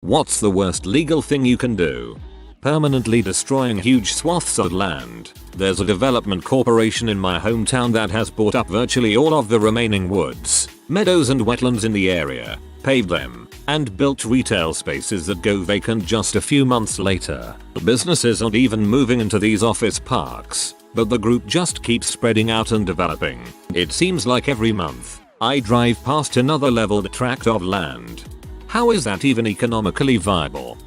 What's the worst legal thing you can do? Permanently destroying huge swaths of land. There's a development corporation in my hometown that has bought up virtually all of the remaining woods, meadows and wetlands in the area, paved them, and built retail spaces that go vacant just a few months later. Businesses aren't even moving into these office parks, but the group just keeps spreading out and developing. It seems like every month, I drive past another leveled tract of land. How is that even economically viable?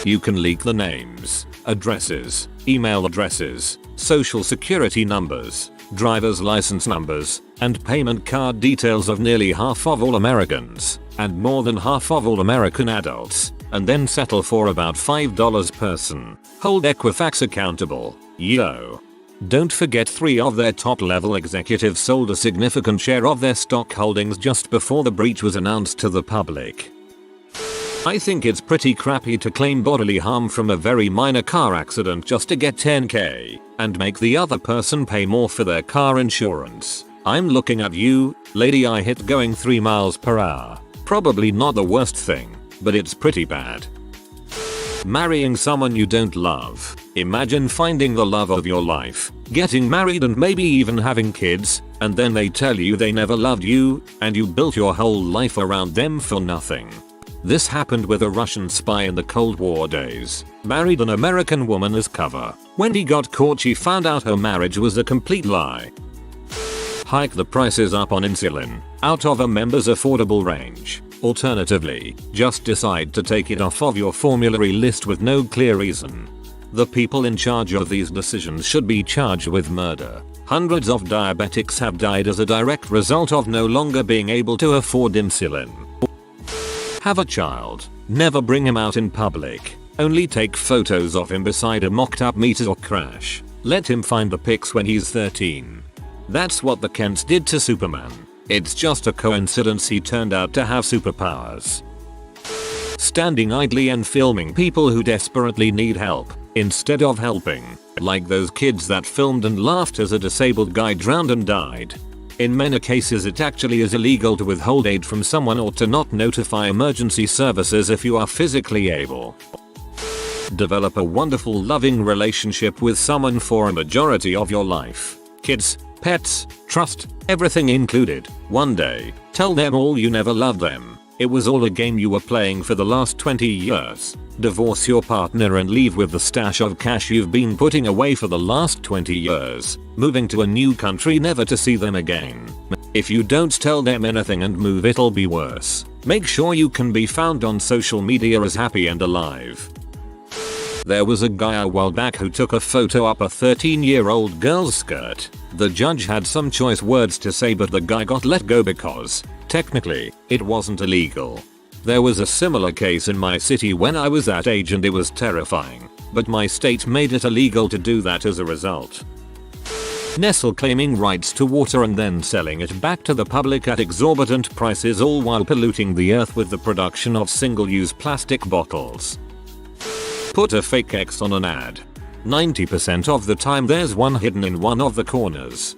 You can leak the names, addresses, email addresses, social security numbers, driver's license numbers, and payment card details of nearly half of all Americans, and more than half of all American adults, and then settle for about $5 per person. Hold Equifax accountable, yo. Don't forget 3 of their top level executives sold a significant share of their stock holdings just before the breach was announced to the public. I think it's pretty crappy to claim bodily harm from a very minor car accident just to get $10,000 and make the other person pay more for their car insurance. I'm looking at you, lady. I hit going 3 miles per hour. Probably not the worst thing, but it's pretty bad. Marrying someone you don't love. Imagine finding the love of your life, getting married and maybe even having kids, and then they tell you they never loved you, and you built your whole life around them for nothing. This happened with a Russian spy in the Cold War days. Married an American woman as cover. When he got caught, she found out her marriage was a complete lie. Hike the prices up on insulin, out of a member's affordable range. Alternatively, just decide to take it off of your formulary list with no clear reason. The people in charge of these decisions should be charged with murder. Hundreds of diabetics have died as a direct result of no longer being able to afford insulin. Have a child. Never bring him out in public. Only take photos of him beside a mocked-up meteor crash. Let him find the pics when he's 13. That's what the Kents did to Superman. It's just a coincidence he turned out to have superpowers. Standing idly and filming people who desperately need help, instead of helping. Like those kids that filmed and laughed as a disabled guy drowned and died. In many cases it actually is illegal to withhold aid from someone or to not notify emergency services if you are physically able. Develop a wonderful loving relationship with someone for a majority of your life. Kids, pets, trust, everything included. One day, tell them all you never loved them. It was all a game you were playing for the last 20 years. Divorce your partner and leave with the stash of cash you've been putting away for the last 20 years. Moving to a new country never to see them again. If you don't tell them anything and move, it'll be worse. Make sure you can be found on social media as happy and alive. There was a guy a while back who took a photo up a 13-year-old girl's skirt. The judge had some choice words to say, but the guy got let go because, technically, it wasn't illegal. There was a similar case in my city when I was that age and it was terrifying, but my state made it illegal to do that as a result. Nestle claiming rights to water and then selling it back to the public at exorbitant prices, all while polluting the earth with the production of single-use plastic bottles. Put a fake X on an ad. 90% of the time there's one hidden in one of the corners.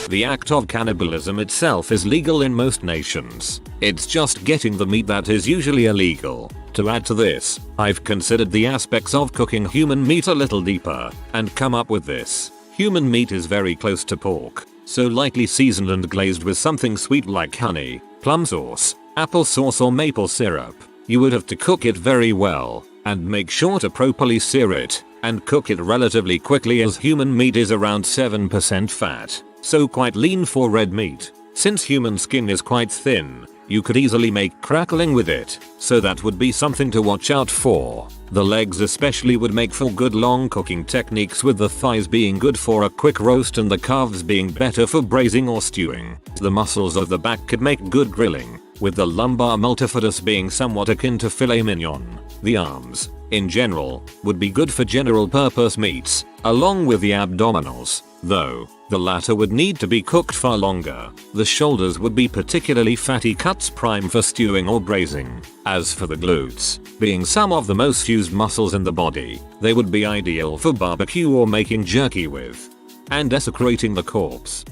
The act of cannibalism itself is legal in most nations. It's just getting the meat that is usually illegal. To add to this, I've considered the aspects of cooking human meat a little deeper and come up with this. Human meat is very close to pork, so lightly seasoned and glazed with something sweet like honey, plum sauce, apple sauce or maple syrup. You would have to cook it very well and make sure to properly sear it and cook it relatively quickly, as human meat is around 7% fat, so quite lean for red meat. Since human skin is quite thin, you could easily make crackling with it, so that would be something to watch out for. The legs especially would make for good long cooking techniques, with the thighs being good for a quick roast and the calves being better for braising or stewing. The muscles of the back could make good grilling, with the lumbar multifidus being somewhat akin to filet mignon. The arms, in general, would be good for general purpose meats, along with the abdominals, though the latter would need to be cooked far longer. The shoulders would be particularly fatty cuts prime for stewing or braising. As for the glutes, being some of the most used muscles in the body, they would be ideal for barbecue or making jerky with. And desecrating the corpse.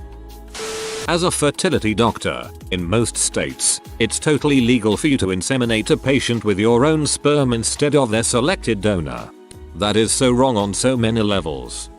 As a fertility doctor, in most states, it's totally legal for you to inseminate a patient with your own sperm instead of their selected donor. That is so wrong on so many levels.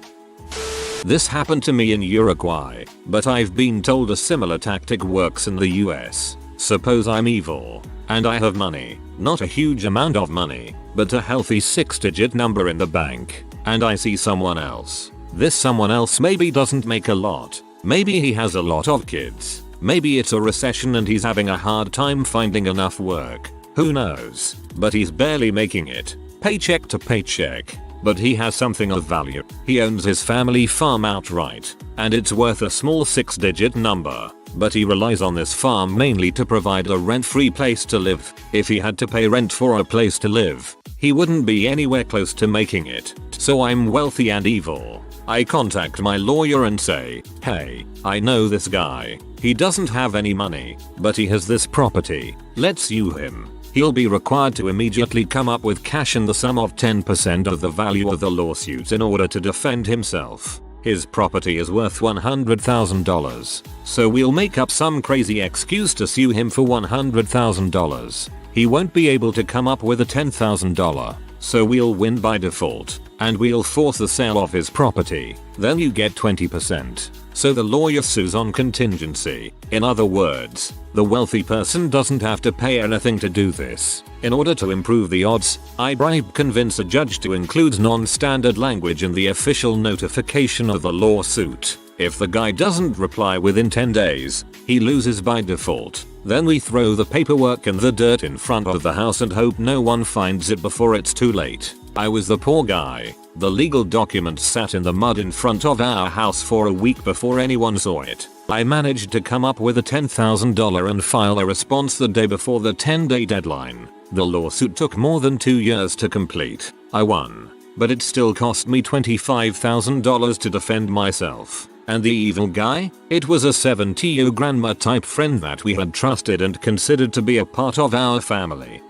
This happened to me in Uruguay, but I've been told a similar tactic works in the US. Suppose I'm evil, and I have money, not a huge amount of money, but a healthy 6-digit number in the bank, and I see someone else. This someone else maybe doesn't make a lot. Maybe he has a lot of kids. Maybe it's a recession and he's having a hard time finding enough work. Who knows? But he's barely making it, paycheck to paycheck. But he has something of value. He owns his family farm outright, and it's worth a small 6-digit number. But he relies on this farm mainly to provide a rent-free place to live. If he had to pay rent for a place to live, he wouldn't be anywhere close to making it. So I'm wealthy and evil. I contact my lawyer and say, hey, I know this guy. He doesn't have any money, but he has this property. Let's sue him. He'll be required to immediately come up with cash in the sum of 10% of the value of the lawsuit in order to defend himself. His property is worth $100,000, so we'll make up some crazy excuse to sue him for $100,000. He won't be able to come up with a $10,000, so we'll win by default, and we'll force the sale of his property. Then you get 20%. So the lawyer sues on contingency. In other words, the wealthy person doesn't have to pay anything to do this. In order to improve the odds, I convince a judge to include non-standard language in the official notification of the lawsuit. If the guy doesn't reply within 10 days, he loses by default. Then we throw the paperwork in the dirt in front of the house and hope no one finds it before it's too late. I was the poor guy. The legal documents sat in the mud in front of our house for a week before anyone saw it. I managed to come up with a $10,000 and file a response the day before the 10-day deadline. The lawsuit took more than 2 years to complete. I won, but it still cost me $25,000 to defend myself. And the evil guy? It was a 70-year grandma type friend that we had trusted and considered to be a part of our family.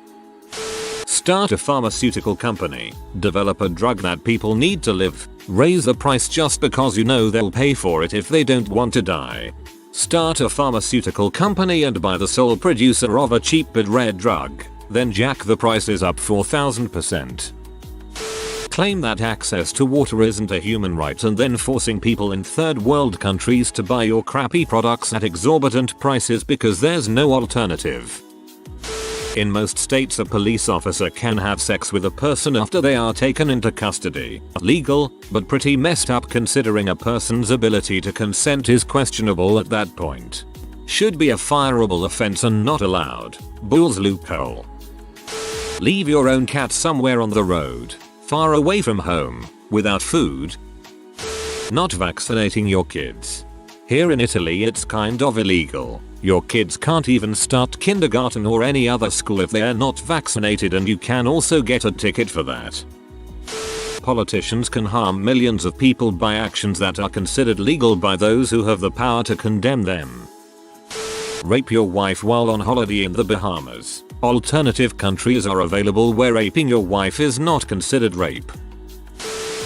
Start a pharmaceutical company, develop a drug that people need to live, raise the price just because you know they'll pay for it if they don't want to die. Start a pharmaceutical company and buy the sole producer of a cheap but rare drug, then jack the prices up 4,000%. Claim that access to water isn't a human right and then forcing people in third world countries to buy your crappy products at exorbitant prices because there's no alternative. In most states, a police officer can have sex with a person after they are taken into custody. Legal, but pretty messed up considering a person's ability to consent is questionable at that point. Should be a fireable offense and not allowed. Bull's loophole. Leave your own cat somewhere on the road, far away from home, without food. Not vaccinating your kids. Here in Italy it's kind of illegal. Your kids can't even start kindergarten or any other school if they are not vaccinated, and you can also get a ticket for that. Politicians can harm millions of people by actions that are considered legal by those who have the power to condemn them. Rape your wife while on holiday in the Bahamas. Alternative countries are available where raping your wife is not considered rape.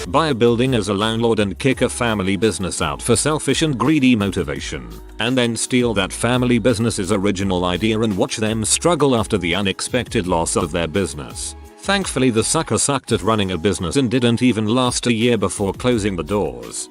Buy a building as a landlord and kick a family business out for selfish and greedy motivation, and then steal that family business's original idea and watch them struggle after the unexpected loss of their business. Thankfully the sucker sucked at running a business and didn't even last a year before closing the doors.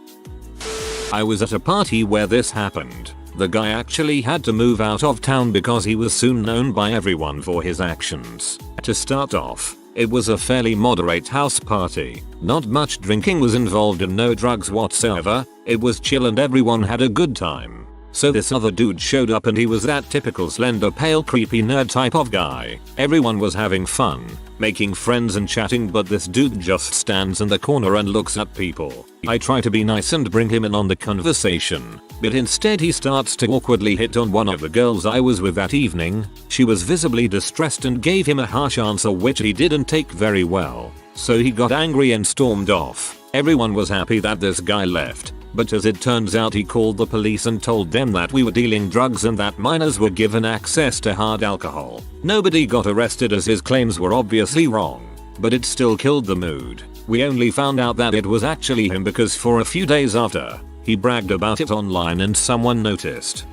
I was at a party where this happened. The guy actually had to move out of town because he was soon known by everyone for his actions. To start off, it was a fairly moderate house party. Not much drinking was involved and no drugs whatsoever. It was chill and everyone had a good time. So this other dude showed up and he was that typical slender, pale, creepy nerd type of guy. Everyone was having fun, making friends and chatting, but this dude just stands in the corner and looks at people. I try to be nice and bring him in on the conversation, but instead he starts to awkwardly hit on one of the girls I was with that evening. She was visibly distressed and gave him a harsh answer which he didn't take very well. So he got angry and stormed off. Everyone was happy that this guy left, but as it turns out he called the police and told them that we were dealing drugs and that minors were given access to hard alcohol. Nobody got arrested as his claims were obviously wrong, but it still killed the mood. We only found out that it was actually him because for a few days after, he bragged about it online and someone noticed.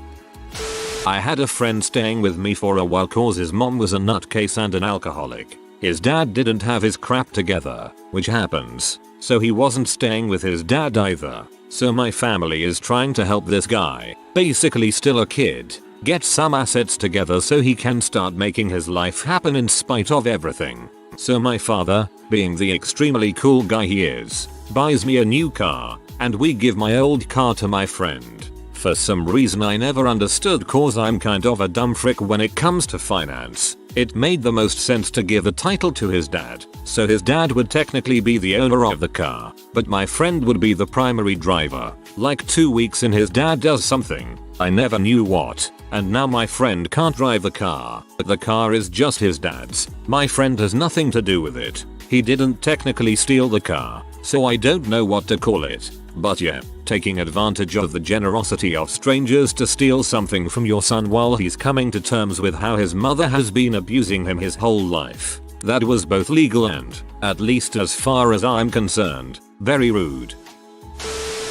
I had a friend staying with me for a while cause his mom was a nutcase and an alcoholic. His dad didn't have his crap together, which happens, so he wasn't staying with his dad either. So my family is trying to help this guy, basically still a kid, get some assets together so he can start making his life happen in spite of everything. So my father, being the extremely cool guy he is, buys me a new car, and we give my old car to my friend. For some reason I never understood cause I'm kind of a dumb frick when it comes to finance. It made the most sense to give the title to his dad, so his dad would technically be the owner of the car, but my friend would be the primary driver. Like 2 weeks in his dad does something, I never knew what, and now my friend can't drive the car, but the car is just his dad's. My friend has nothing to do with it. He didn't technically steal the car, so I don't know what to call it. But yeah, taking advantage of the generosity of strangers to steal something from your son while he's coming to terms with how his mother has been abusing him his whole life. That was both legal and, at least as far as I'm concerned, very rude.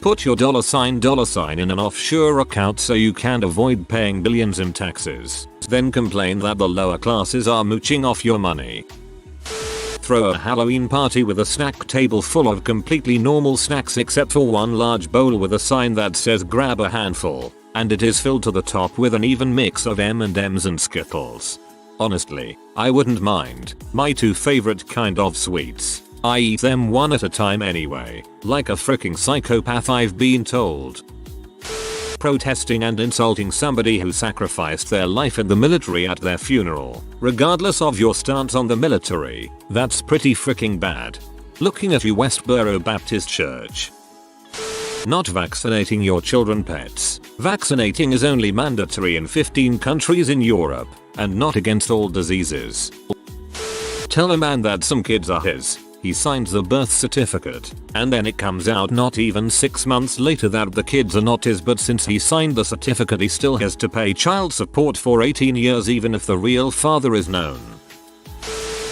Put your $sign in an offshore account so you can avoid paying billions in taxes. Then complain that the lower classes are mooching off your money. Throw a Halloween party with a snack table full of completely normal snacks except for one large bowl with a sign that says grab a handful, and it is filled to the top with an even mix of M&Ms and Skittles. Honestly, I wouldn't mind. My two favorite kind of sweets. I eat them one at a time anyway, like a freaking psychopath I've been told. Protesting and insulting somebody who sacrificed their life in the military at their funeral, regardless of your stance on the military, that's pretty freaking bad. Looking at you Westboro Baptist Church. Not vaccinating your children pets. Vaccinating is only mandatory in 15 countries in Europe, and not against all diseases. Tell a man that some kids are his. He signs the birth certificate, and then it comes out not even 6 months later that the kids are not his, but since he signed the certificate he still has to pay child support for 18 years even if the real father is known.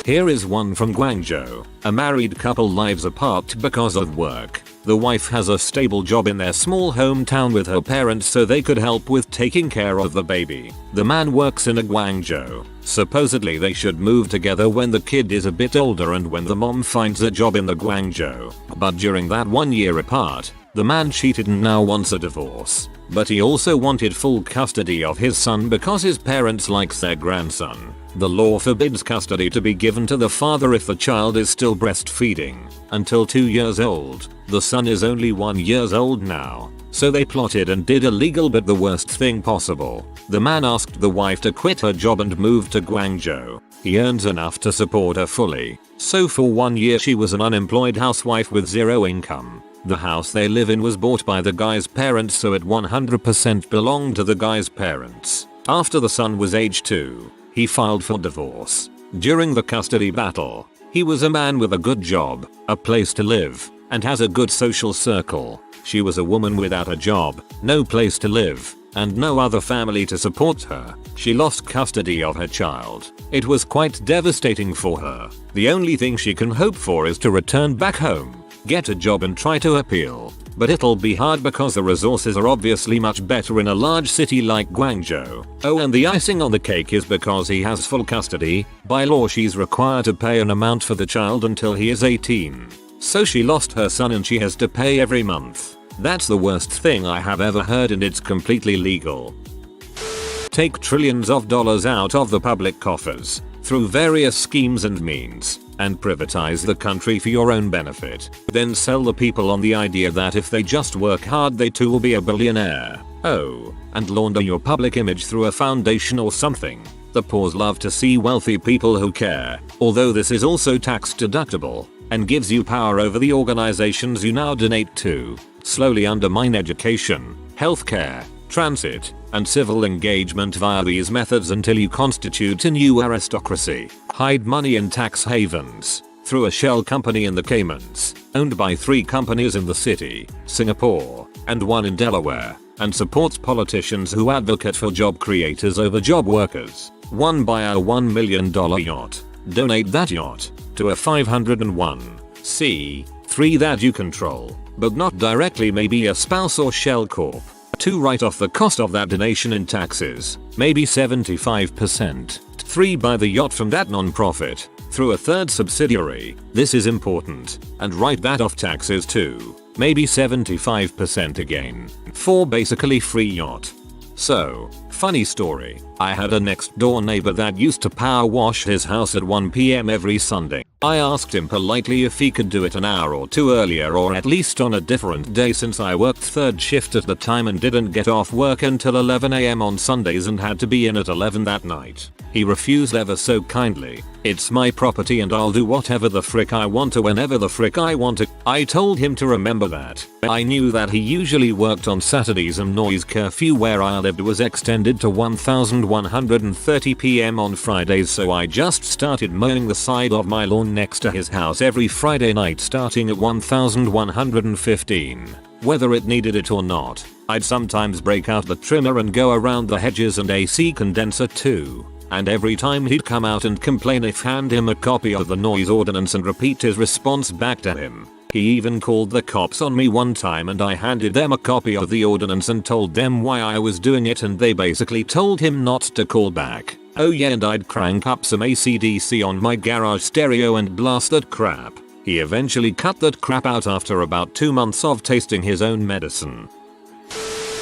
Here is one from Guangzhou. A married couple lives apart because of work. The wife has a stable job in their small hometown with her parents so they could help with taking care of the baby. The man works in a Guangzhou. Supposedly they should move together when the kid is a bit older and when the mom finds a job in the Guangzhou. But during that 1 year apart, the man cheated and now wants a divorce. But he also wanted full custody of his son because his parents likes their grandson. The law forbids custody to be given to the father if the child is still breastfeeding until 2 years old. The son is only 1 year old now. So they plotted and did illegal but the worst thing possible. The man asked the wife to quit her job and move to Guangzhou. He earns enough to support her fully. So for 1 year she was an unemployed housewife with zero income. The house they live in was bought by the guy's parents so it 100% belonged to the guy's parents. After the son was age 2, he filed for divorce. During the custody battle, he was a man with a good job, a place to live, and has a good social circle. She was a woman without a job, no place to live, and no other family to support her. She lost custody of her child. It was quite devastating for her. The only thing she can hope for is to return back home, get a job and try to appeal. But it'll be hard because the resources are obviously much better in a large city like Guangzhou. Oh, and the icing on the cake is because he has full custody, by law she's required to pay an amount for the child until he is 18. So she lost her son and she has to pay every month. That's the worst thing I have ever heard and it's completely legal. Take trillions of dollars out of the public coffers through various schemes and means and privatize the country for your own benefit. Then sell the people on the idea that if they just work hard they too will be a billionaire. Oh, and launder your public image through a foundation or something. The poor love to see wealthy people who care, although this is also tax deductible and gives you power over the organizations you now donate to. Slowly undermine education, healthcare, transit, and civil engagement via these methods until you constitute a new aristocracy. Hide money in tax havens through a shell company in the Caymans, owned by 3 companies in the city, Singapore, and 1 in Delaware, and supports politicians who advocate for job creators over job workers. 1. Buy a $1 million yacht. Donate that yacht to a 501c3 that you control, but not directly, maybe a spouse or shell corp. 2. Write off the cost of that donation in taxes, maybe 75%. 3. Buy the yacht from that non-profit through a third subsidiary. This is important. And write that off taxes too, maybe 75% again. 4. Basically free yacht. So, funny story. I had a next door neighbor that used to power wash his house at 1 PM every Sunday. I asked him politely if he could do it an hour or two earlier or at least on a different day since I worked third shift at the time and didn't get off work until 11 AM on Sundays and had to be in at 11 that night. He refused ever so kindly. It's my property and I'll do whatever the frick I want to whenever the frick I want to. I told him to remember that. I knew that he usually worked on Saturdays and noise curfew where I lived was extended to 1130 PM on Fridays, so I just started mowing the side of my lawn next to his house every Friday night starting at 1115. Whether it needed it or not, I'd sometimes break out the trimmer and go around the hedges and AC condenser too. And every time he'd come out and complain, I'd hand him a copy of the noise ordinance and repeat his response back to him. He even called the cops on me one time and I handed them a copy of the ordinance and told them why I was doing it and they basically told him not to call back. Oh yeah, and I'd crank up some AC/DC on my garage stereo and blast that crap. He eventually cut that crap out after about 2 months of tasting his own medicine.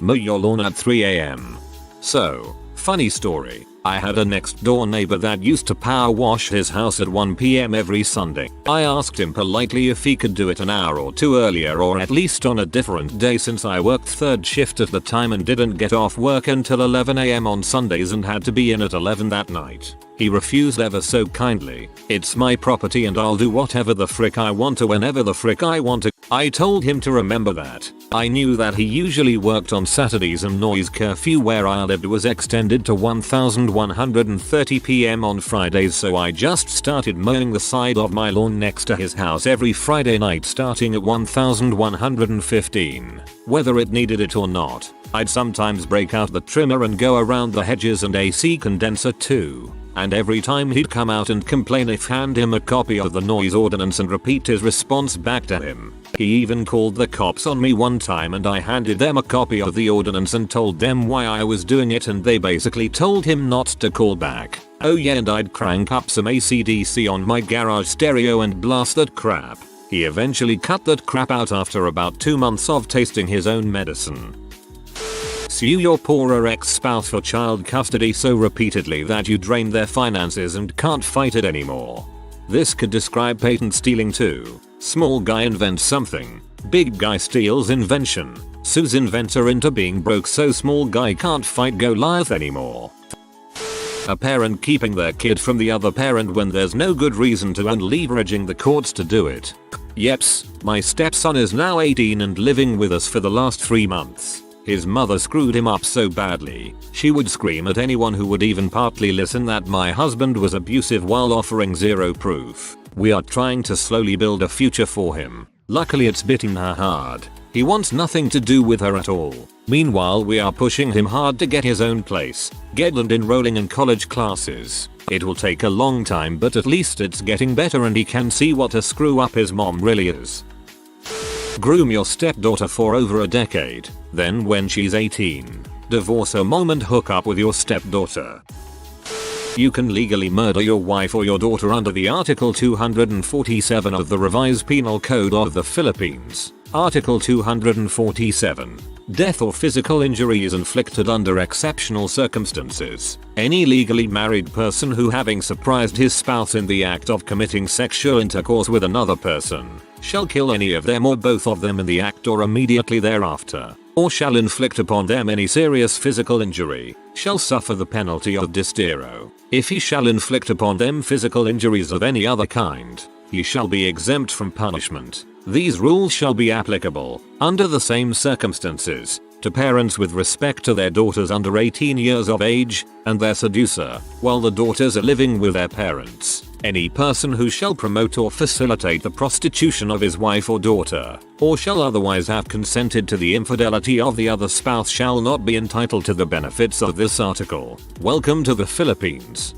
Mow your lawn at 3 AM. So, funny story. I had a next door neighbor that used to power wash his house at 1 PM every Sunday. I asked him politely if he could do it an hour or two earlier or at least on a different day since I worked third shift at the time and didn't get off work until 11 AM on Sundays and had to be in at 11 that night. He refused ever so kindly. It's my property and I'll do whatever the frick I want to whenever the frick I want to. I told him to remember that. I knew that he usually worked on Saturdays and noise curfew where I lived was extended to 1130 PM on Fridays, so I just started mowing the side of my lawn next to his house every Friday night starting at 1115. Whether it needed it or not, I'd sometimes break out the trimmer and go around the hedges and AC condenser too. And every time he'd come out and complain, I'd hand him a copy of the noise ordinance and repeat his response back to him. He even called the cops on me one time and I handed them a copy of the ordinance and told them why I was doing it and they basically told him not to call back. Oh yeah, and I'd crank up some AC/DC on my garage stereo and blast that crap. He eventually cut that crap out after about 2 months of tasting his own medicine. Sue your poorer ex-spouse for child custody so repeatedly that you drain their finances and can't fight it anymore. This could describe patent stealing too. Small guy invents something. Big guy steals invention. Sues inventor into being broke so small guy can't fight Goliath anymore. A parent keeping their kid from the other parent when there's no good reason to and leveraging the courts to do it. Yeps, my stepson is now 18 and living with us for the last 3 months. His mother screwed him up so badly, she would scream at anyone who would even partly listen that my husband was abusive while offering zero proof. We are trying to slowly build a future for him. Luckily it's bitten her hard. He wants nothing to do with her at all. Meanwhile we are pushing him hard to get his own place, get and enrolling in college classes. It will take a long time but at least it's getting better and he can see what a screw up his mom really is. Groom your stepdaughter for over a decade, then when she's 18, divorce her mom and hook up with your stepdaughter. You can legally murder your wife or your daughter under the Article 247 of the Revised Penal Code of the Philippines. Article 247. Death or physical injury is inflicted under exceptional circumstances. Any legally married person who, having surprised his spouse in the act of committing sexual intercourse with another person, shall kill any of them or both of them in the act or immediately thereafter, or shall inflict upon them any serious physical injury, shall suffer the penalty of distero. If he shall inflict upon them physical injuries of any other kind, he shall be exempt from punishment. These rules shall be applicable, under the same circumstances, to parents with respect to their daughters under 18 years of age, and their seducer, while the daughters are living with their parents. Any person who shall promote or facilitate the prostitution of his wife or daughter, or shall otherwise have consented to the infidelity of the other spouse shall not be entitled to the benefits of this article. Welcome to the Philippines.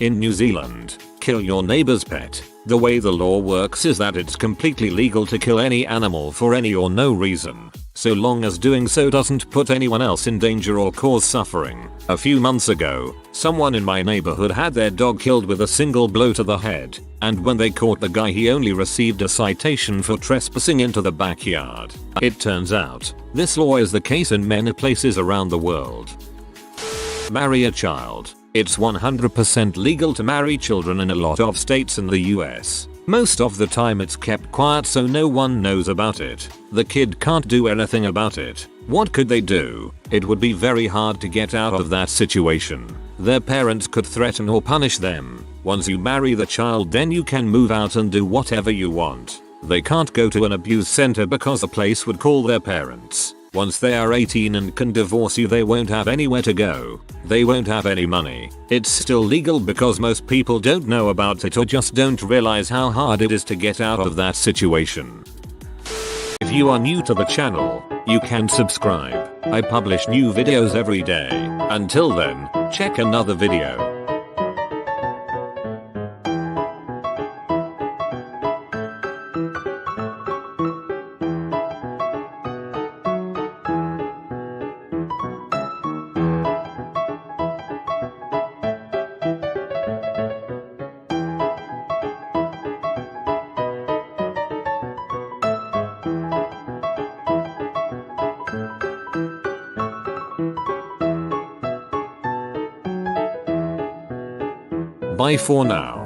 In New Zealand, kill your neighbor's pet. The way the law works is that it's completely legal to kill any animal for any or no reason, so long as doing so doesn't put anyone else in danger or cause suffering. A few months ago, someone in my neighborhood had their dog killed with a single blow to the head, and when they caught the guy he only received a citation for trespassing into the backyard. It turns out, this law is the case in many places around the world. Marry a child. It's 100% legal to marry children in a lot of states in the US. Most of the time it's kept quiet so no one knows about it. The kid can't do anything about it. What could they do? It would be very hard to get out of that situation. Their parents could threaten or punish them. Once you marry the child, then you can move out and do whatever you want. They can't go to an abuse center because the place would call their parents. Once they are 18 and can divorce you, they won't have anywhere to go. They won't have any money. It's still legal because most people don't know about it or just don't realize how hard it is to get out of that situation. If you are new to the channel, you can subscribe. I publish new videos every day. Until then, check another video. Bye for now.